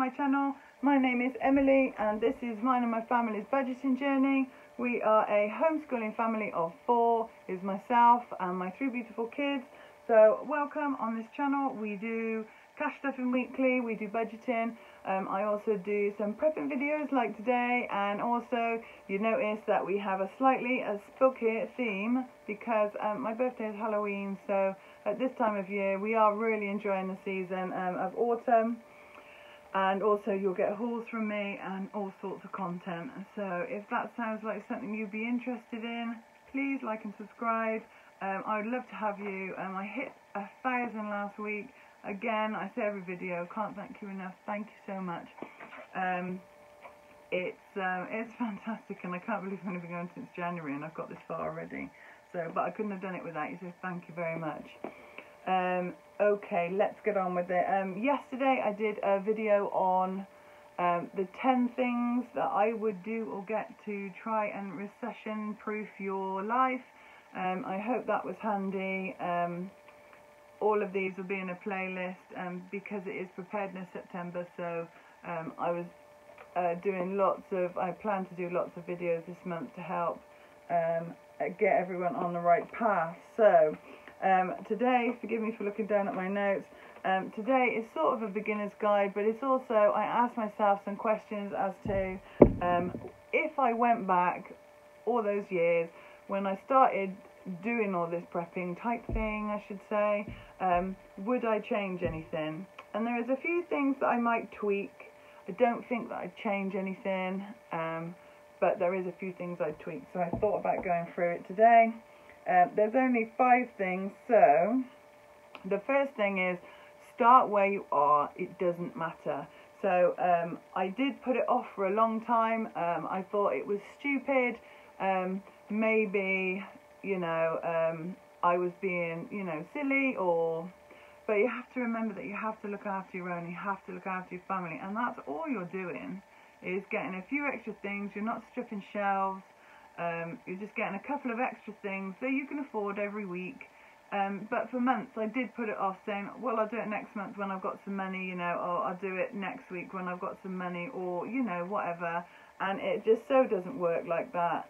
my channel. My name is Emily and this is mine and my family's budgeting journey. We are a homeschooling family of 4. It's myself and my 3 beautiful kids. So welcome on this channel. We do cash stuffing weekly, we do budgeting. I also do some prepping videos like today, and also you notice that we have a slightly spooky theme because my birthday is Halloween, so at this time of year we are really enjoying the season of autumn, and also you'll get hauls from me and all sorts of content. So if that sounds like something you'd be interested in, please like and subscribe. I would love to have you. I hit 1,000 last week. Again, I say every video, can't thank you enough. Thank you so much. It's fantastic, and I can't believe I've only been going since January and I've got this far already. So, but I couldn't have done it without you, so thank you very much. Okay, let's get on with it. Yesterday I did a video on the 10 things that I would do or get to try and recession-proof your life. I hope that was handy. All of these will be in a playlist because it is Preparedness September, so I was doing I plan to do lots of videos this month to help get everyone on the right path. So today, forgive me for looking down at my notes, today is sort of a beginner's guide, but it's also, I asked myself some questions as to if I went back all those years when I started doing all this prepping type thing, I should say, would I change anything? And there is a few things that I might tweak. I don't think that I'd change anything, but there is a few things I'd tweak, so I thought about going through it today. There's only 5 things, so the first thing is start where you are. It doesn't matter. So I did put it off for a long time. I thought it was stupid. Maybe, you know, I was being, you know, silly, but you have to remember that you have to look after your own, you have to look after your family, and that's all you're doing, is getting a few extra things. You're not stripping shelves, you're just getting a couple of extra things that you can afford every week. But for months I did put it off, saying, well, I'll do it next month when I've got some money, you know, or I'll do it next week when I've got some money, or, you know, whatever, and it just so doesn't work like that.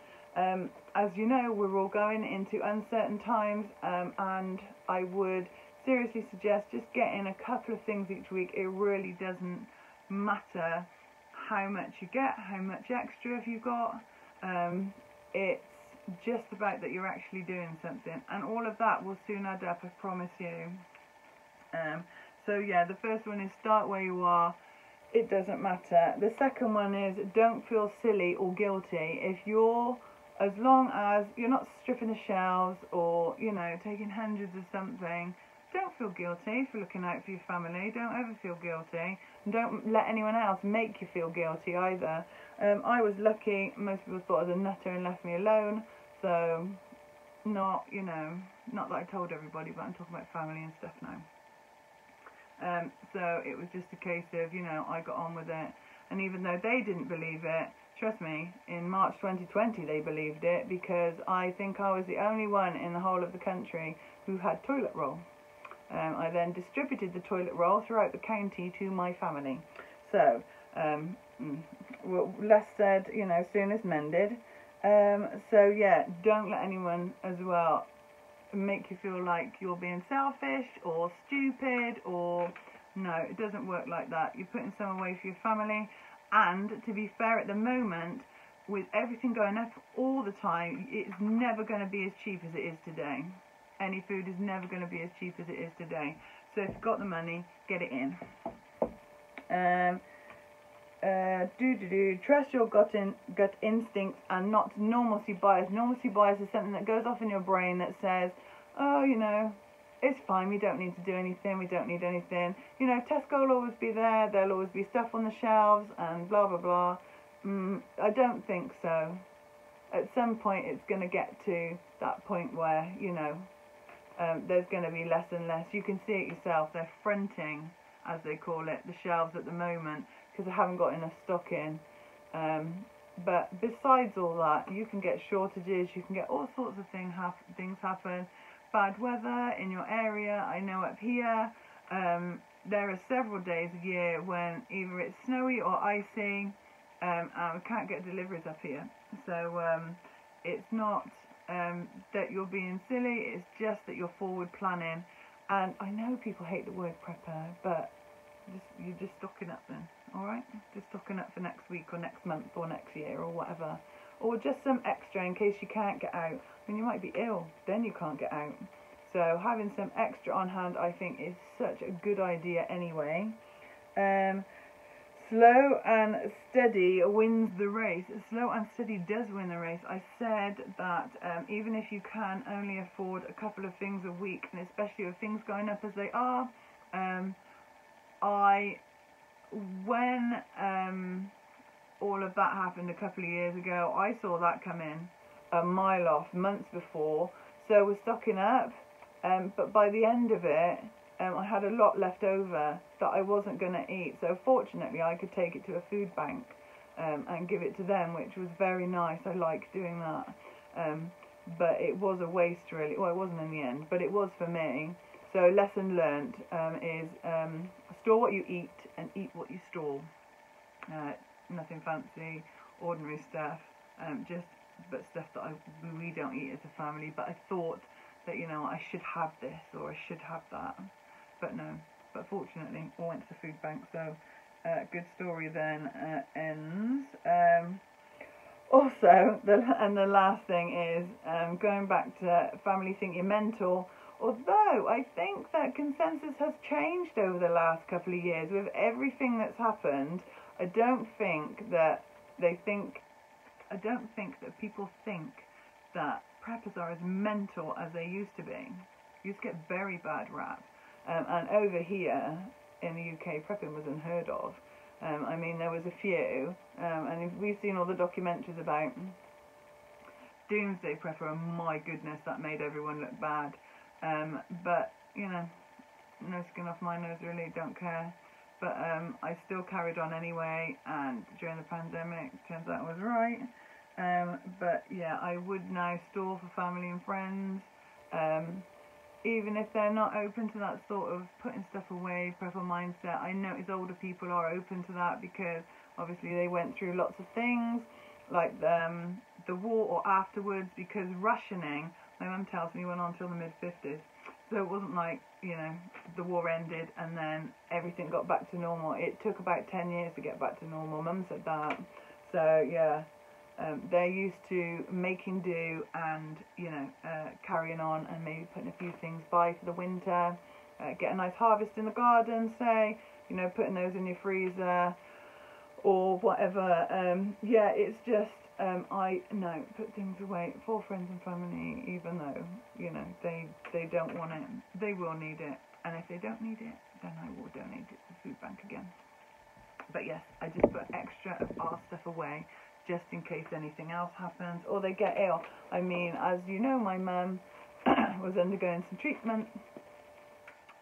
As you know, we're all going into uncertain times, and I would seriously suggest just getting a couple of things each week. It really doesn't matter how much you get, how much extra have you got. It's just about that you're actually doing something, and all of that will soon add up, I promise you. So yeah, the first one is start where you are. It doesn't matter. The second one is don't feel silly or guilty if you're, as long as you're not stripping the shelves or, you know, taking hundreds of something. Don't feel guilty for looking out for your family. Don't ever feel guilty. And don't let anyone else make you feel guilty either. I was lucky. Most people thought I was a nutter and left me alone. So, not, you know, not that I told everybody, but I'm talking about family and stuff now. So it was just a case of, you know, I got on with it. And even though they didn't believe it, trust me, in March 2020 they believed it, because I think I was the only one in the whole of the country who had toilet roll. I then distributed the toilet roll throughout the county to my family. So, well, less said, you know, soon as mended. So yeah, don't let anyone as well make you feel like you're being selfish or stupid, or no, it doesn't work like that. You're putting some away for your family. And to be fair, at the moment, with everything going up all the time, it's never going to be as cheap as it is today. Any food is never going to be as cheap as it is today. So if you've got the money, get it in. Trust your gut instinct and not normalcy bias. Normalcy bias is something that goes off in your brain that says, oh, you know, it's fine, we don't need to do anything, we don't need anything. You know, Tesco will always be there, there'll always be stuff on the shelves, and blah, blah, blah. I don't think so. At some point it's going to get to that point where, you know, there's going to be less and less. You can see it yourself, they're fronting, as they call it, the shelves at the moment, because they haven't got enough stock in. But besides all that, you can get shortages, you can get all sorts of things happen. Bad weather in your area. I know up here there are several days a year when either it's snowy or icy, and we can't get deliveries up here. So it's not that you're being silly, it's just that you're forward planning. And I know people hate the word prepper, but you're just stocking up then, alright? Just stocking up for next week or next month or next year or whatever. Or just some extra in case you can't get out. I mean, you might be ill, then you can't get out. So having some extra on hand, I think, is such a good idea anyway. Slow and steady wins the race. Slow and steady does win the race. I said that even if you can only afford a couple of things a week, and especially with things going up as they are, when all of that happened a couple of years ago, I saw that come in a mile off months before. So we're stocking up, but by the end of it, I had a lot left over that I wasn't going to eat. So fortunately, I could take it to a food bank and give it to them, which was very nice. I like doing that. But it was a waste, really. Well, it wasn't in the end, but it was for me. So lesson learned is store what you eat and eat what you store. Nothing fancy, ordinary stuff, but stuff that we don't eat as a family. But I thought that, you know, I should have this or I should have that. But no, but fortunately I went to the food bank, so good story then ends. Also, the last thing is going back to family think you're mental, although I think that consensus has changed over the last couple of years with everything that's happened. I don't think that people think that preppers are as mental as they used to be. You used to get very bad rap. And over here in the UK, prepping was unheard of. I mean, there was a few, and we've seen all the documentaries about doomsday prepper, and my goodness, that made everyone look bad. But, you know, no skin off my nose, really, don't care. But I still carried on anyway, and during the pandemic, turns out I was right. But yeah, I would now store for family and friends. Even if they're not open to that sort of putting stuff away, prepper mindset. I notice older people are open to that because obviously they went through lots of things, like the war or afterwards, because rationing, my mum tells me, went on till the mid-50s. So it wasn't like, you know, the war ended and then everything got back to normal. It took about 10 years to get back to normal. Mum said that. So yeah. They're used to making do and, you know, carrying on and maybe putting a few things by for the winter, get a nice harvest in the garden, say, you know, putting those in your freezer or whatever. Yeah, it's just, put things away for friends and family, even though, you know, they don't want it. They will need it, and if they don't need it, then I will donate it to the food bank again. But yes, I just put extra of our stuff away, just in case anything else happens or they get ill. I mean, as you know, my mum was undergoing some treatment,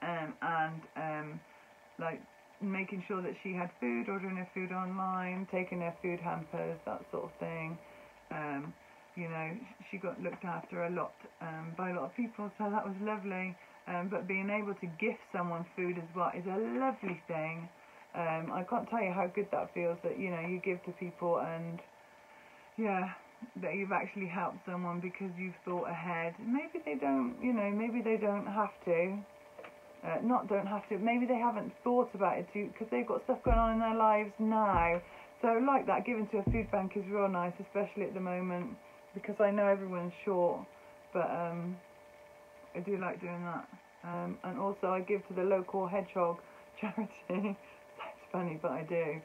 and like making sure that she had food, ordering her food online, taking her food hampers, that sort of thing. You know, she got looked after a lot by a lot of people, so that was lovely. But being able to gift someone food as well is a lovely thing. I can't tell you how good that feels, that, you know, you give to people and, yeah, that you've actually helped someone because you've thought ahead. Maybe they don't, you know, maybe they don't have to. Don't have to. Maybe they haven't thought about it too, because they've got stuff going on in their lives now. So like that, giving to a food bank is real nice, especially at the moment, because I know everyone's short. But I do like doing that. And also I give to the local hedgehog charity. Funny, but I do.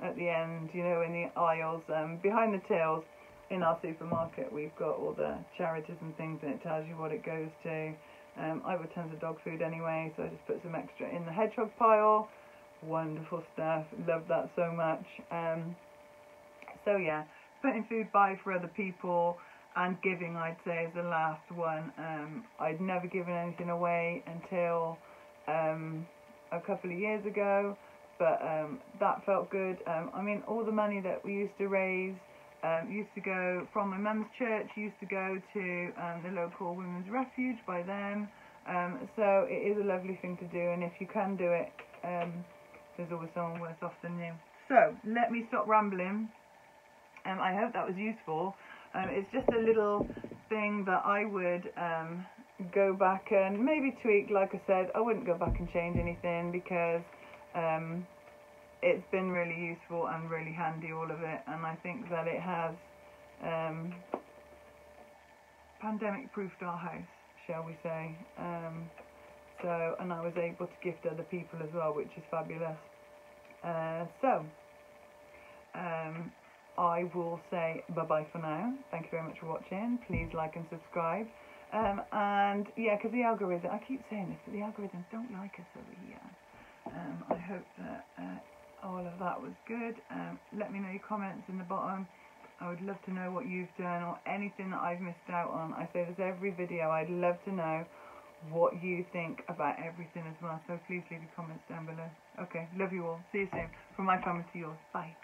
At the end, you know, in the aisles, behind the tills in our supermarket, we've got all the charities and things, and it tells you what it goes to. I have tons of dog food anyway, so I just put some extra in the hedgehog pile. Wonderful stuff. Love that so much. So yeah, putting food by for other people and giving, I'd say, is the last one. I'd never given anything away until a couple of years ago. But that felt good. I mean, all the money that we used to raise used to go from my mum's church, used to go to the local women's refuge by them. So it is a lovely thing to do, and if you can do it, there's always someone worse off than you. So let me stop rambling. I hope that was useful. It's just a little thing that I would go back and maybe tweak. Like I said, I wouldn't go back and change anything, because it's been really useful and really handy, all of it, and I think that it has pandemic-proofed our house, shall we say. And I was able to gift other people as well, which is fabulous. I will say bye-bye for now. Thank you very much for watching. Please like and subscribe. And yeah, because the algorithm, I keep saying this, but the algorithms don't like us over here. I hope that all of that was good. Let me know your comments in the bottom. I would love to know what you've done or anything that I've missed out on. I say this every video. I'd love to know what you think about everything as well. So please leave your comments down below. Okay, love you all. See you soon. From my family to yours. Bye.